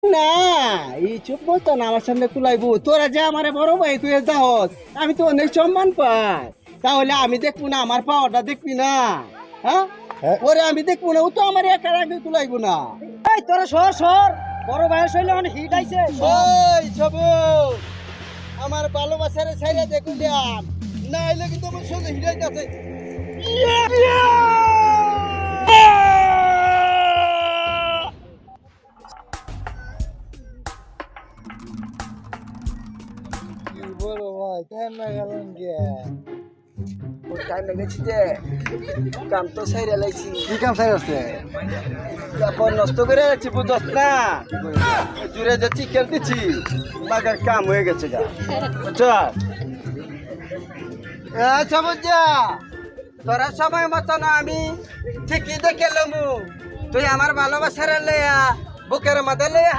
না, এই চুপ বলতো না, আমার সামনে তুলাইবো তোরা যে আমারে বড় ভাই তুই যাহস, আমি তো অনেক সম্মান পাই। তাহলে আমি দেখবো না আমার পাওয়াটা দেখবি না? হ্যাঁ, ওরে আমি দেখবো না, ও তো আমার একার আগে তুলাইবো না। এই তোরা সর সর, বড় ভাইয়ের শৈলে অনেক হিট আইছে। ওই সবু, আমার ভালোবাসারে ছাইরা দেখুন দিয়াম, না হইলে কিন্তু আমার সঙ্গে হিরাইতেছে। কি বলো ভাই, টাইম না গেলাম গিয়া টাইম লেগেছি যে কাম তো সাইরা লাইছি। কি কাম সাইরা আছে? তারপর নষ্ট করে যাচ্ছি, বুঝছ না? জুড়ে যাচ্ছি, খেলতেছি, মাগার কাম হয়ে গেছে গা, বুঝছ? আচ্ছা বুঝা, তোরা সময় মতো না আমি ঠিকই দেখে লমু, তুই আমার ভালোবাসার লইয়া বুকের মাঝে লইয়া